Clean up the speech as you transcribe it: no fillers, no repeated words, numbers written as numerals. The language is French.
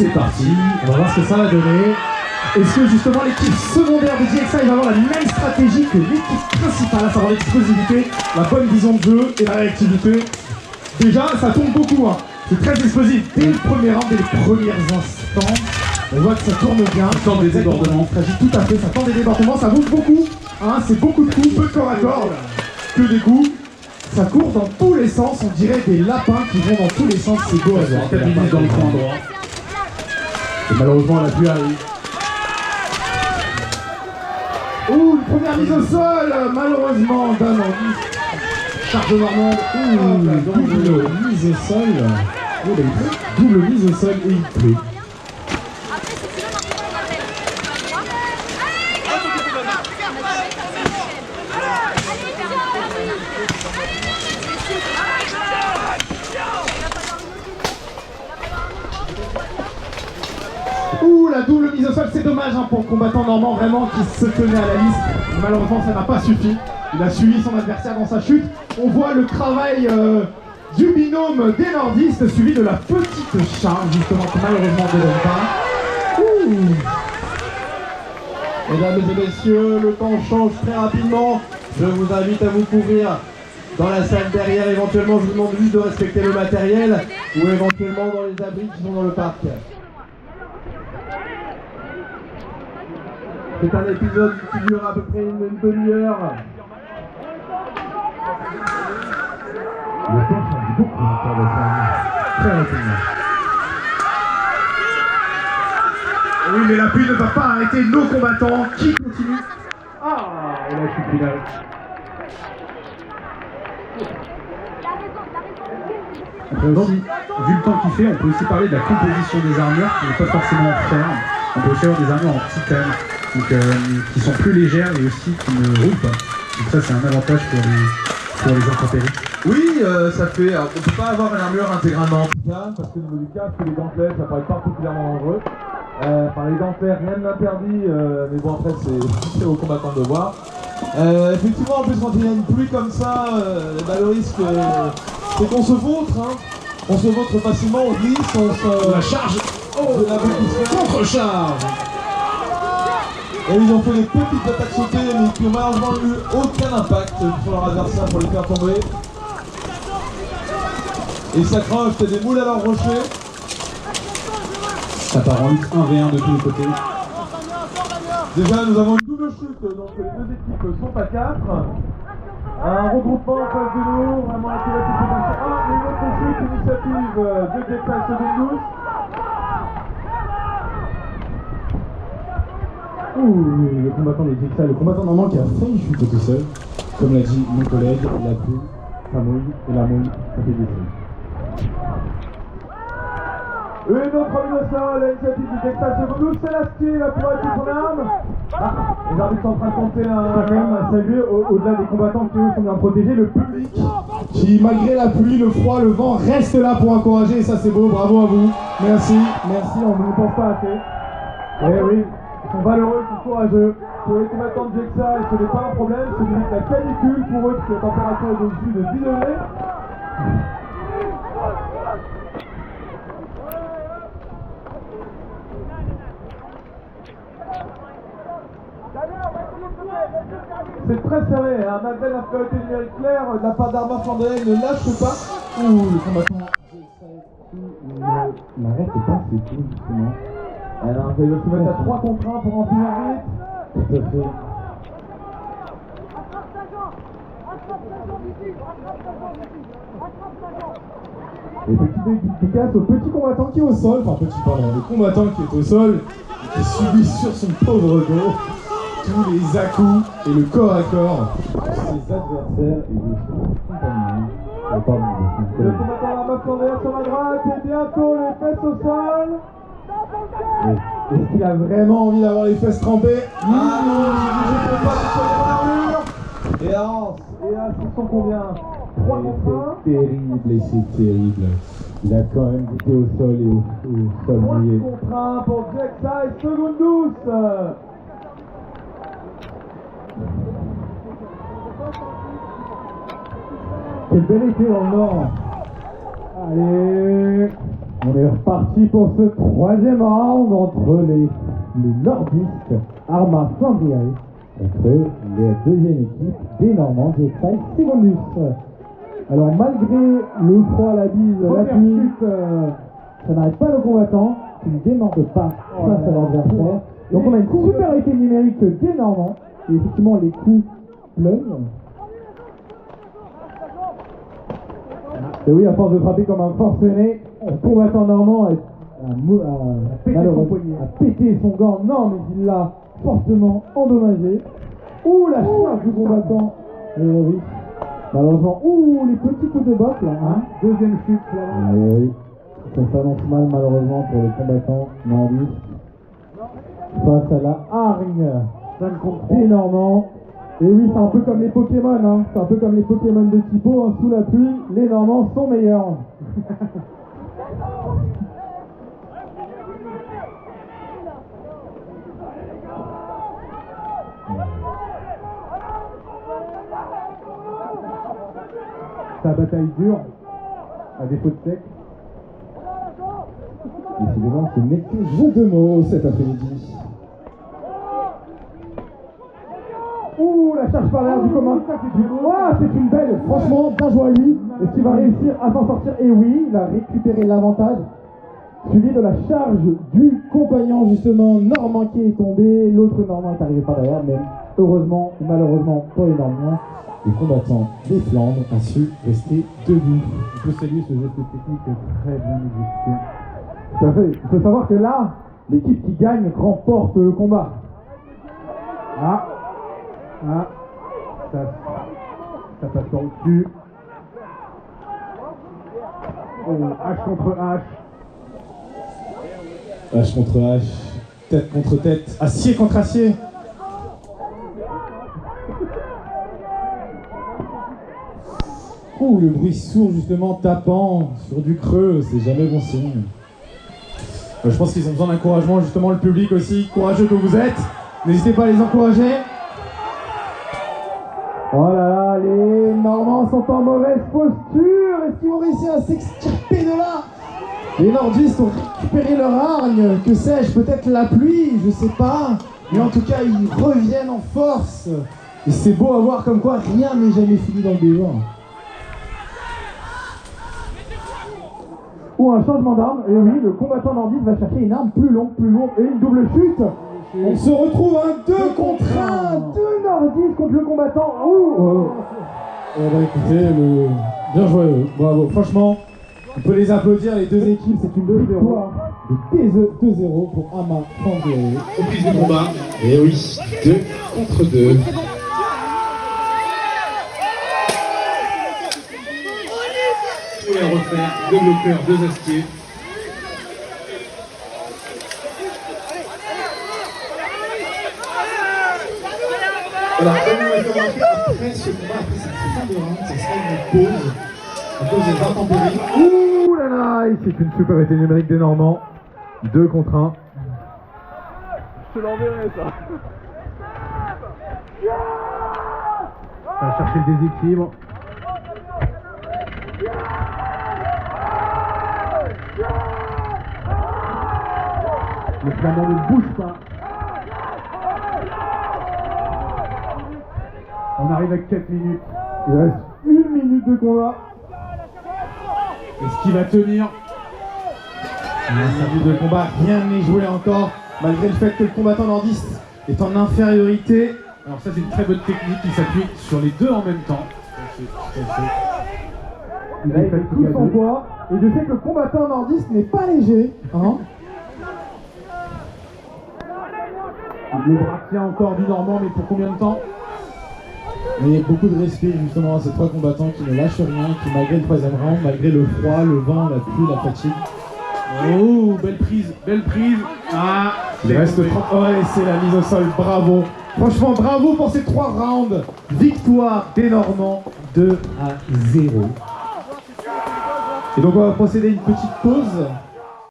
c'est parti. On va voir ce que ça va donner. Est-ce que justement l'équipe secondaire de DXI va avoir la même stratégie que l'équipe principale, à savoir l'explosivité, la bonne vision de jeu et la réactivité? Déjà, ça tombe beaucoup, hein. C'est très explosif dès le premier round, dès les premiers instants. On voit que ça tourne bien. Ça tend des débordements. Tout à fait, ça tend des débordements, ça bouge beaucoup. Hein, c'est beaucoup de coups, peu de corps à corps, que des coups. Ça court dans tous les sens, on dirait des lapins qui vont dans tous les sens, c'est beau à voir. Dans le coin droit. Et malheureusement, elle a pu arriver. Ouh, une première mise au sol, malheureusement, Dan Ordi. Charge normande, double mise au sol. Oh, bah, il pleut. Double mise au sol et il pleut. Ouh, la double mise au sol, c'est dommage hein, pour le combattant normand vraiment qui se tenait à la liste. Malheureusement, ça n'a pas suffi. Il a suivi son adversaire dans sa chute. On voit le travail du binôme des nordistes suivi de la petite charge, justement, qui malheureusement ne donne pas. Ouh. Mesdames et messieurs, le temps change très rapidement. Je vous invite à vous couvrir dans la salle derrière. Éventuellement, je vous demande juste de respecter le matériel ou éventuellement dans les abris qui sont dans le parc. C'est un épisode qui dure à peu près une demi-heure. Le temps change beaucoup très rapidement. Oui, mais la pluie ne va pas arrêter nos combattants qui continuent. Ah, et la chute finale. Vu le temps qu'il fait, on peut aussi parler de la composition des armures qui n'est pas forcément en fer. On peut aussi avoir des armures en titane, donc, qui sont plus légères et aussi qui ne roulent pas. Donc ça c'est un avantage pour les intempéries. Oui, ça fait. Alors, on ne peut pas avoir une armure intégralement en titane parce que au niveau du casque et les dentelles, ça paraît particulièrement dangereux. Par les dentelles, rien ne l'interdit, mais bon après c'est aux combattants de voir. Effectivement, en plus quand il y a une pluie comme ça, bah, le risque c'est qu'on se vautre, hein. On se vautre facilement, on glisse, on se... La charge de la contre-charge. Et ils ont fait des petites attaques sautées mais qui n'ont malheureusement eu aucun impact sur leur adversaire pour les faire tomber. Et ça crache, c'est des moules à leur rocher. Ça part en lutte 1v1 de tous les côtés. Déjà nous avons une double chute, donc les deux équipes sont à 4. Un regroupement en face de nous, vraiment un peu la touche. Ah, une autre chute, initiative de DXI Second 12. Ouh, le combattant des DXI, le combattant normand qui a failli chuter tout seul. Comme l'a dit mon collègue, la pluie, ça mouille, et la mouille, ça fait des bruits. Une autre mise au sol, l'initiative du DXI Second 12, c'est la style pour être son arme. Ah, les arbitres sont en train de compter On va quand même saluer, au-delà des combattants qui eux sont bien protégés, le public qui, malgré la pluie, le froid, le vent, reste là pour encourager, et ça c'est beau, bravo à vous. Merci, on ne vous pense pas assez. Eh oui, ils sont valeureux, ils sont courageux. Pour les combattants de DXI, ce n'est pas un problème, c'est limite la canicule pour eux, parce que la température est au-dessus de 10 degrés. C'est très serré, hein. Malgré l'infériorité numérique claire, de la part d'Arma Flandrien ne lâche pas. Ouh, le combattant n'arrête pas ses coups, justement. Alors, il va se mettre à 3 contre 1 pour en finir vite. Tout à fait. Et petit dédicace au petit combattant qui est au sol, enfin petit pardon, le combattant qui est au sol, qui subit sur son pauvre dos tous les à-coups et le corps à corps de ses adversaires et de son compagnon. Le combattant d'Arma Flandrien sur la droite et bientôt les fesses au sol. Est-ce qu'il a vraiment envie d'avoir les fesses trempées? Ah non, je ne peux pas sur mon armure. Et là, ce sont combien? 3 contre 1. C'est terrible et c'est terrible. Il a quand même été au sol et au sol 3 mouillé. contre 1 pour DXI Second 12. Quel bel été dans le nord. Allez. On est reparti pour ce troisième round entre les nordistes Arma Flandriae contre la deuxième équipe des Normands DXI Secondus. Alors malgré le froid, la bise, la pluie, ça n'arrête pas le combattant qui ne démorde pas face à l'adversaire. Donc on a une supériorité numérique des Normands et effectivement les coups pleuvent. Et oui, à force de frapper comme un forcené, le combattant normand a pété son gant. Non, mais il l'a fortement endommagé. Ouh, la charge du combattant. Et oui, malheureusement. Ouh, les petits coups de botte là. Hein. Deuxième chute. Et oui, ça s'annonce mal malheureusement pour les combattants nordistes. Face à la hargne des Normands. Et oui, c'est un peu comme les Pokémon, hein. C'est un peu comme les Pokémon de Tipo, hein. Sous la pluie, les Normands sont meilleurs. Sa bataille dure, à défaut de sec. Décidément, ce n'est que jeu de mots cet après-midi. Ouh, la charge par l'air du commun. C'est une belle. Franchement, bien joué à lui. Est-ce qu'il va réussir à s'en sortir? Et oui, il a récupéré l'avantage. Suivi de la charge du compagnon, justement, normand qui est tombé. L'autre normand est arrivé par derrière, mais heureusement ou malheureusement pour les Normands, les combattants des Flandres ont su rester debout. On peut saluer ce geste technique très bien exécuté. Tout à fait. Il faut savoir que là, l'équipe qui gagne remporte le combat. Ça passe par au-dessus. Oh, H contre H. H contre H, tête contre tête, acier contre acier. Ouh, le bruit sourd justement tapant sur du creux, c'est jamais bon signe. Je pense qu'ils ont besoin d'encouragement, justement le public aussi, courageux que vous êtes. N'hésitez pas à les encourager. Oh là là, les Normands sont en mauvaise posture. Est-ce qu'ils vont réussir à s'extirper de là? Les nordistes ont récupéré leur hargne. Que sais-je, peut-être la pluie, je sais pas. Mais en tout cas, ils reviennent en force. Et c'est beau à voir comme quoi rien n'est jamais fini dans le débat. Ou un changement d'arme. Et oui, le combattant nordiste va chercher une arme plus longue et une double chute. On se retrouve un 2 contre 1, 2 nordistes contre le combattant. Écoutez, bien joué, bravo. Franchement, on peut les applaudir, les deux équipes, c'est une victoire de 2-0 pour Arma Flandriae. Reprise du combat. Et oui, 2 contre 2. Pour les refaire, 2 bloqueurs, 2 astiers. Alors, comme on l'a fait après ce combat, après cette fin de round, ça sera une pause. Une pause des intempéries. Ouh là là, c'est une supériorité numérique des Normands. 2 contre 1. Je te l'enverrai ça. Ça va chercher le déséquilibre. Le flamand ne bouge pas. On arrive à 4 minutes. Il reste 1 minute de combat. Est-ce qu'il va tenir? 1 minute de combat, rien n'est joué encore, malgré le fait que le combattant nordiste est en infériorité. Alors ça c'est une très bonne technique qui s'appuie sur les deux en même temps. Il a fait tout son poids, et je sais que le combattant nordiste n'est pas léger. Hein. Le bras tient encore du Normand, mais pour combien de temps? Mais beaucoup de respect justement à ces 3 combattants qui ne lâchent rien, qui malgré le 3e round, malgré le froid, le vent, la pluie, la fatigue. Oh, belle prise, belle prise. Ah, il reste 30. Ouais, c'est la mise au sol, bravo. Franchement, bravo pour ces 3 rounds. Victoire des Normands, 2-0. Et donc on va procéder à une petite pause.